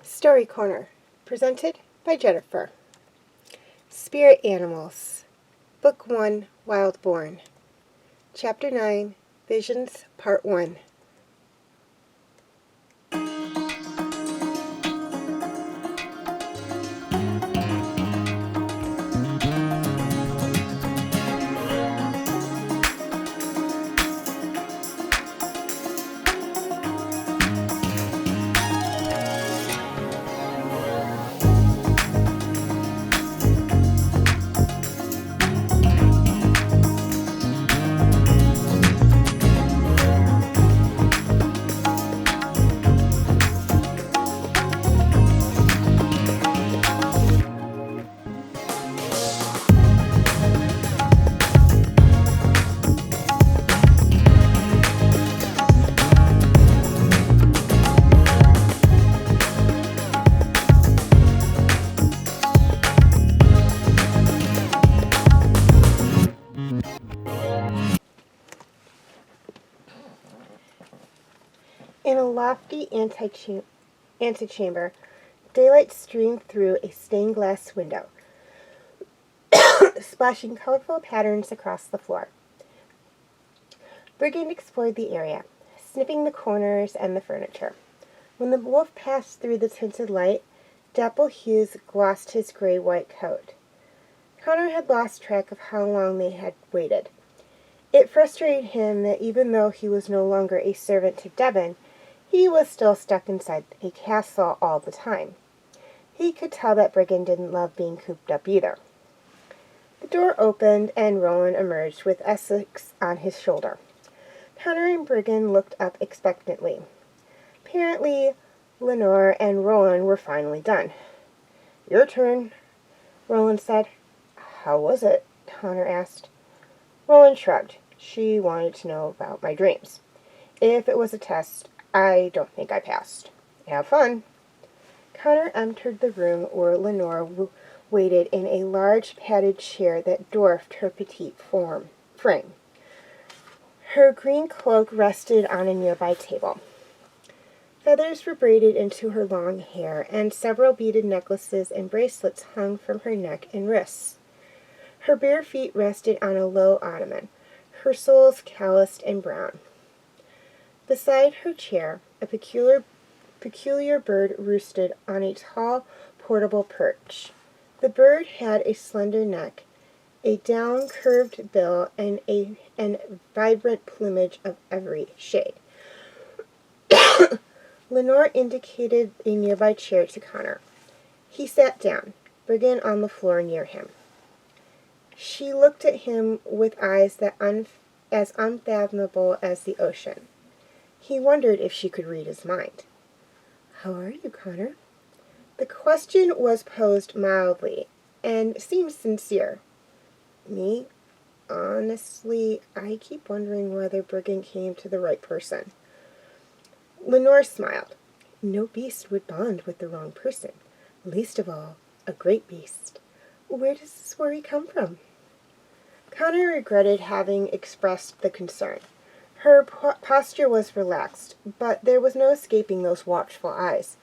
Story Corner, presented by Jennifer. Spirit Animals, Book 1, Wildborn, Chapter 9, Visions, Part 1. In a lofty antechamber, daylight streamed through a stained glass window, splashing colorful patterns across the floor. Brigand explored the area, sniffing the corners and the furniture. When the wolf passed through the tinted light, dapple hues glossed his gray-white coat. Conor had lost track of how long they had waited. It frustrated him that even though he was no longer a servant to Devon, he was still stuck inside a castle all the time. He could tell that Brigand didn't love being cooped up either. The door opened and Rollan emerged with Essex on his shoulder. Conor and Brigand looked up expectantly. Apparently, Lenore and Rollan were finally done. "Your turn," Rollan said. "How was it?" Conor asked. Rollan shrugged. She wanted to know about my dreams. If it was a test, I don't think I passed. Have fun. Conor entered the room where Lenore waited in a large padded chair that dwarfed her petite frame. Her green cloak rested on a nearby table. Feathers were braided into her long hair, and several beaded necklaces and bracelets hung from her neck and wrists. Her bare feet rested on a low ottoman, her soles calloused and brown. Beside her chair, a peculiar bird roosted on a tall, portable perch. The bird had a slender neck, a down-curved bill, and vibrant plumage of every shade. Lenore indicated a nearby chair to Conor. He sat down, Brigand on the floor near him. She looked at him with eyes that as unfathomable as the ocean. He wondered if she could read his mind. "How are you, Conor?" The question was posed mildly and seemed sincere. "Me? Honestly, I keep wondering whether Brigand came to the right person." Lenore smiled. "No beast would bond with the wrong person, least of all a great beast. Where does this worry come from?" Conor regretted having expressed the concern. Her posture was relaxed, but there was no escaping those watchful eyes.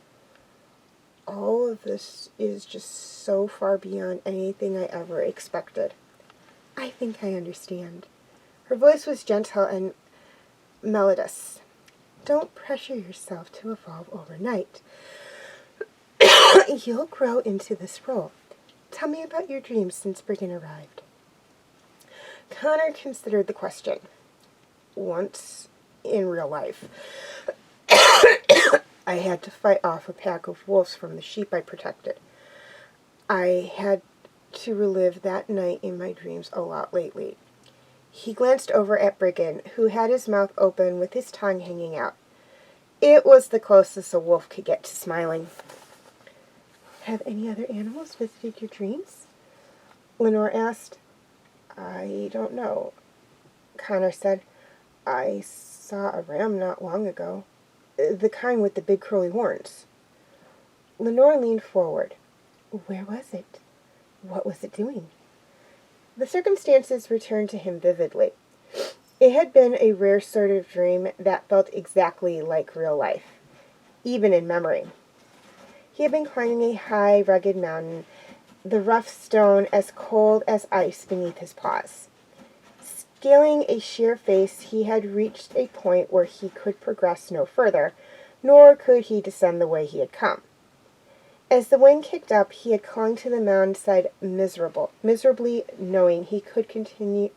All of this is just so far beyond anything I ever expected. I think I understand. Her voice was gentle and melodious. Don't pressure yourself to evolve overnight. You'll grow into this role. Tell me about your dreams since Brigham arrived. Conor considered the question. Once, in real life, I had to fight off a pack of wolves from the sheep I protected. I had to relive that night in my dreams a lot lately. He glanced over at Brigham, who had his mouth open with his tongue hanging out. It was the closest a wolf could get to smiling. Have any other animals visited your dreams? Lenore asked. I don't know, Conor said. I saw a ram not long ago. The kind with the big curly horns. Lenore leaned forward. Where was it? What was it doing? The circumstances returned to him vividly. It had been a rare sort of dream that felt exactly like real life, even in memory. He had been climbing a high, rugged mountain, the rough stone as cold as ice beneath his paws. Scaling a sheer face, he had reached a point where he could progress no further, nor could he descend the way he had come. As the wind kicked up, he had clung to the mountainside miserably knowing he could continue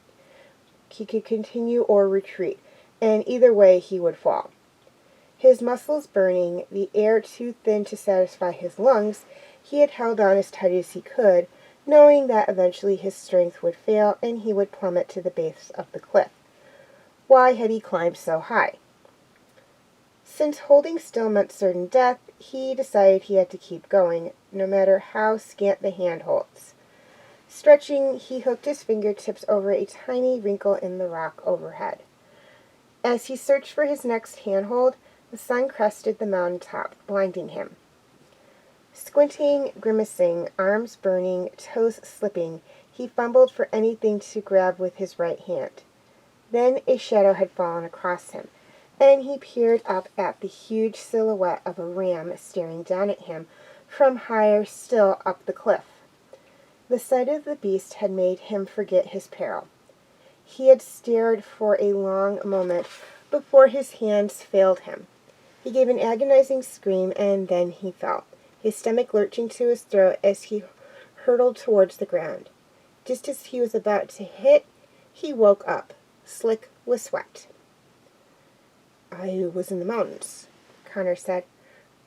or retreat, and either way he would fall. His muscles burning, the air too thin to satisfy his lungs, he had held on as tight as he could, knowing that eventually his strength would fail and he would plummet to the base of the cliff. Why had he climbed so high? Since holding still meant certain death, he decided he had to keep going, no matter how scant the handholds. Stretching, he hooked his fingertips over a tiny wrinkle in the rock overhead. As he searched for his next handhold, the sun crested the mountaintop, blinding him. Squinting, grimacing, arms burning, toes slipping, he fumbled for anything to grab with his right hand. Then a shadow had fallen across him, and he peered up at the huge silhouette of a ram staring down at him from higher still up the cliff. The sight of the beast had made him forget his peril. He had stared for a long moment before his hands failed him. He gave an agonizing scream, and then he fell, his stomach lurching to his throat as he hurtled towards the ground. Just as he was about to hit, he woke up, slick with sweat. I was in the mountains, Conor said.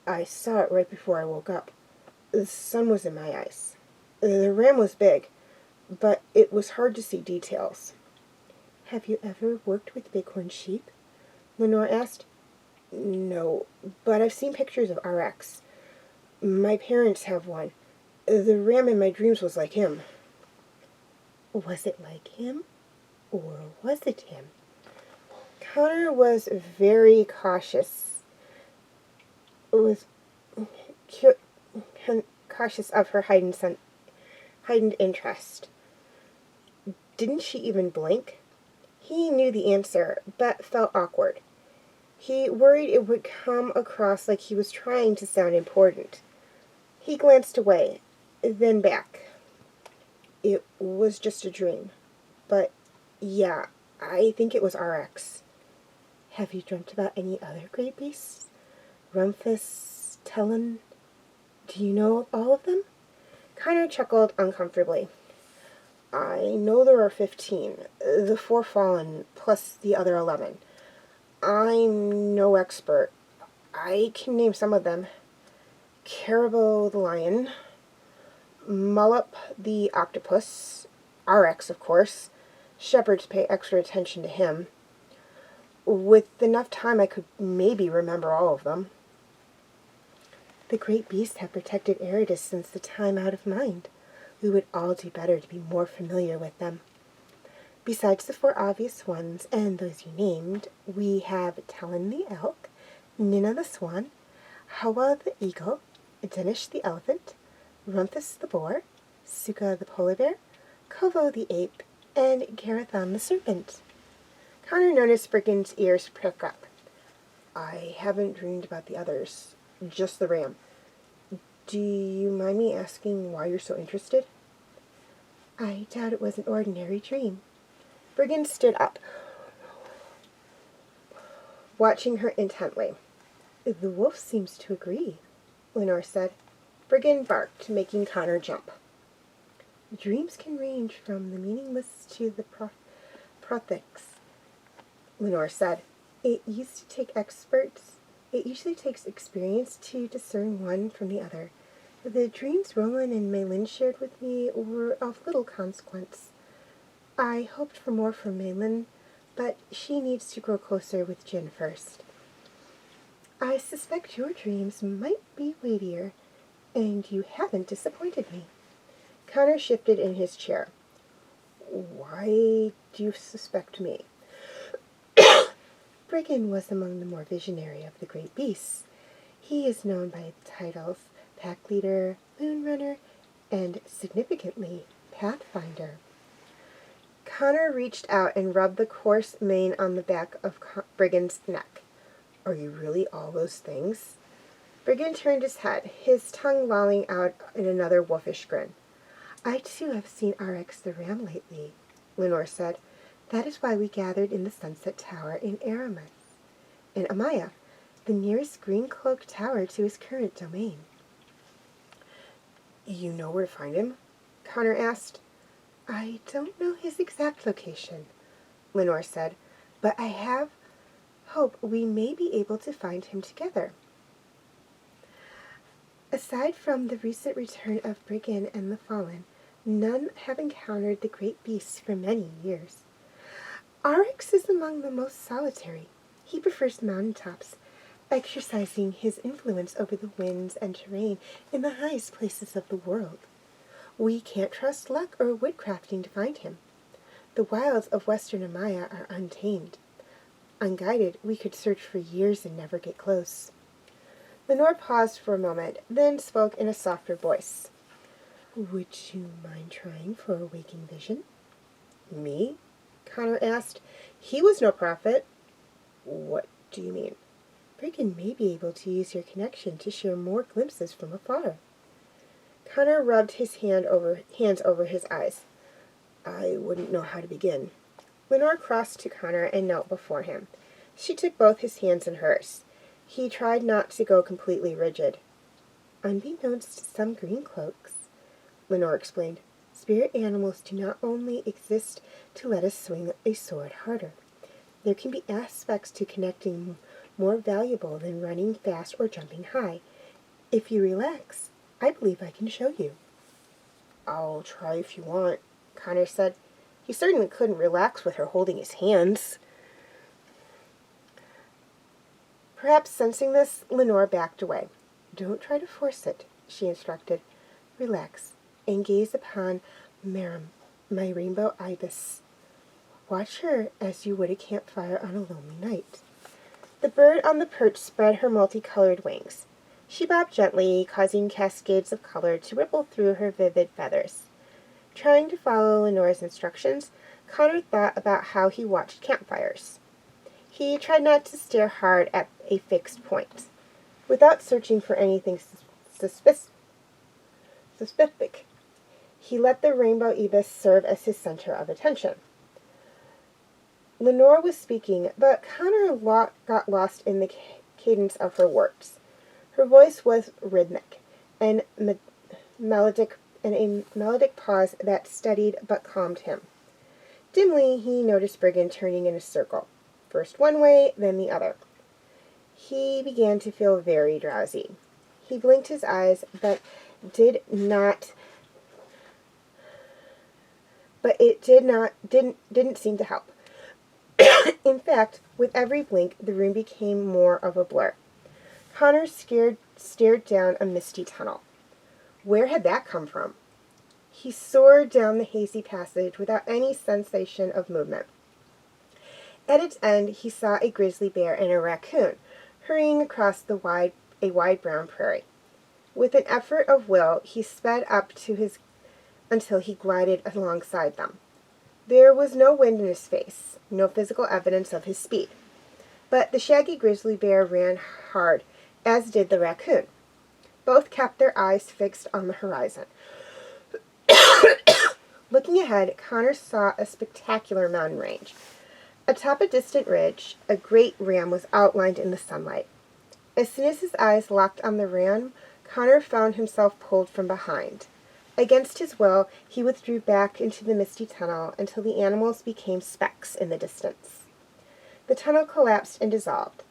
I saw it right before I woke up. The sun was in my eyes. The ram was big, but it was hard to see details. Have you ever worked with bighorn sheep? Lenore asked. No, but I've seen pictures of RX. My parents have one. The ram in my dreams was like him. Was it like him? Or was it him? Conor was very cautious. Cautious of her heightened interest. Didn't she even blink? He knew the answer, but felt awkward. He worried it would come across like he was trying to sound important. He glanced away, then back. It was just a dream. But, yeah, I think it was RX. Have you dreamt about any other great beasts? Rumpus, Tellan? Do you know all of them? Conor chuckled uncomfortably. I know there are 15, the 4 fallen, plus the other 11. I'm no expert. I can name some of them. Caribou the lion, Mullup the octopus, RX of course. Shepherds pay extra attention to him. With enough time I could maybe remember all of them. The great beasts have protected Erdas since the time out of mind. We would all do better to be more familiar with them. Besides the 4 obvious ones, and those you named, we have Tellan the elk, Nina the swan, Hawa the eagle, Denish the elephant, Rumpus the boar, Suka the polar bear, Kovo the ape, and Garathon the serpent. Conor noticed Brigand's ears prick up. I haven't dreamed about the others, just the ram. Do you mind me asking why you're so interested? I doubt it was an ordinary dream. Brigand stood up, watching her intently. The wolf seems to agree, Lenore said. Brigand barked, making Conor jump. Dreams can range from the meaningless to the prothics, Lenore said. It usually takes experience to discern one from the other. The dreams Rollan and Meilin shared with me were of little consequence. I hoped for more from Meilin, but she needs to grow closer with Jin first. I suspect your dreams might be weightier, and you haven't disappointed me. Conor shifted in his chair. Why do you suspect me? Brigand was among the more visionary of the great beasts. He is known by the titles Pack Leader, Moonrunner, and, significantly, Pathfinder. Conor reached out and rubbed the coarse mane on the back of Brigand's neck. Are you really all those things? Brigand turned his head, his tongue lolling out in another wolfish grin. I too have seen RX the ram lately, Lenore said. That is why we gathered in the Sunset Tower in Amaya, the nearest green-cloaked tower to his current domain. You know where to find him? Conor asked. I don't know his exact location, Lenore said, but I have hope we may be able to find him together. Aside from the recent return of Brigand and the Fallen, none have encountered the great beasts for many years. RX is among the most solitary. He prefers mountaintops, exercising his influence over the winds and terrain in the highest places of the world. We can't trust luck or woodcrafting to find him. The wilds of western Amaya are untamed. Unguided, we could search for years and never get close. Lenore paused for a moment, then spoke in a softer voice. Would you mind trying for a waking vision? Me? Conor asked. He was no prophet. What do you mean? Brigand may be able to use your connection to share more glimpses from afar. Conor rubbed his hands over his eyes. I wouldn't know how to begin. Lenore crossed to Conor and knelt before him. She took both his hands in hers. He tried not to go completely rigid. Unbeknownst to some green cloaks, Lenore explained, spirit animals do not only exist to let us swing a sword harder. There can be aspects to connecting more valuable than running fast or jumping high. If you relax, I believe I can show you. I'll try if you want, Conor said. He certainly couldn't relax with her holding his hands. Perhaps sensing this, Lenore backed away. Don't try to force it, she instructed. Relax and gaze upon Meram, my rainbow ibis. Watch her as you would a campfire on a lonely night. The bird on the perch spread her multicolored wings. She bobbed gently, causing cascades of color to ripple through her vivid feathers. Trying to follow Lenore's instructions, Conor thought about how he watched campfires. He tried not to stare hard at a fixed point. Without searching for anything suspicious, he let the rainbow ibis serve as his center of attention. Lenore was speaking, but Conor got lost in the cadence of her words. Her voice was rhythmic, and melodic, and a melodic pause that steadied but calmed him. Dimly, he noticed Brigand turning in a circle, first one way, then the other. He began to feel very drowsy. He blinked his eyes, but it didn't seem to help. In fact, with every blink, the room became more of a blur. Conor stared down a misty tunnel. Where had that come from? He soared down the hazy passage without any sensation of movement. At its end, he saw a grizzly bear and a raccoon hurrying across a wide brown prairie. With an effort of will, he sped up until he glided alongside them. There was no wind in his face, no physical evidence of his speed. But the shaggy grizzly bear ran hard, as did the raccoon. Both kept their eyes fixed on the horizon. Looking ahead, Conor saw a spectacular mountain range. Atop a distant ridge, a great ram was outlined in the sunlight. As soon as his eyes locked on the ram, Conor found himself pulled from behind. Against his will, he withdrew back into the misty tunnel until the animals became specks in the distance. The tunnel collapsed and dissolved.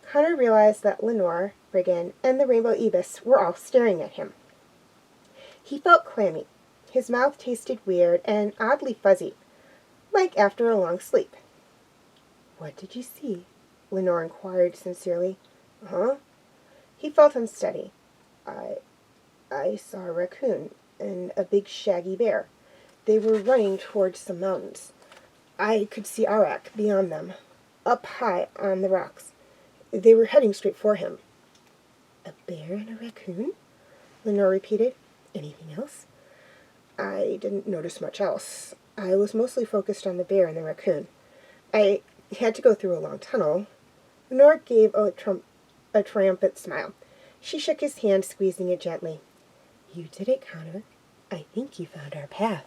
Conor realized that Lenore, Riggin, and the rainbow ibis were all staring at him. He felt clammy. His mouth tasted weird and oddly fuzzy, like after a long sleep. "What did you see?" Lenore inquired sincerely. "Huh?" He felt unsteady. I saw a raccoon and a big shaggy bear. They were running towards some mountains. I could see Arak beyond them, up high on the rocks. They were heading straight for him." "A bear and a raccoon?" Lenore repeated. "Anything else?" "I didn't notice much else. I was mostly focused on the bear and the raccoon. I had to go through a long tunnel." Lenore gave a triumphant smile. She shook his hand, squeezing it gently. "You did it, Conor. I think you found our path."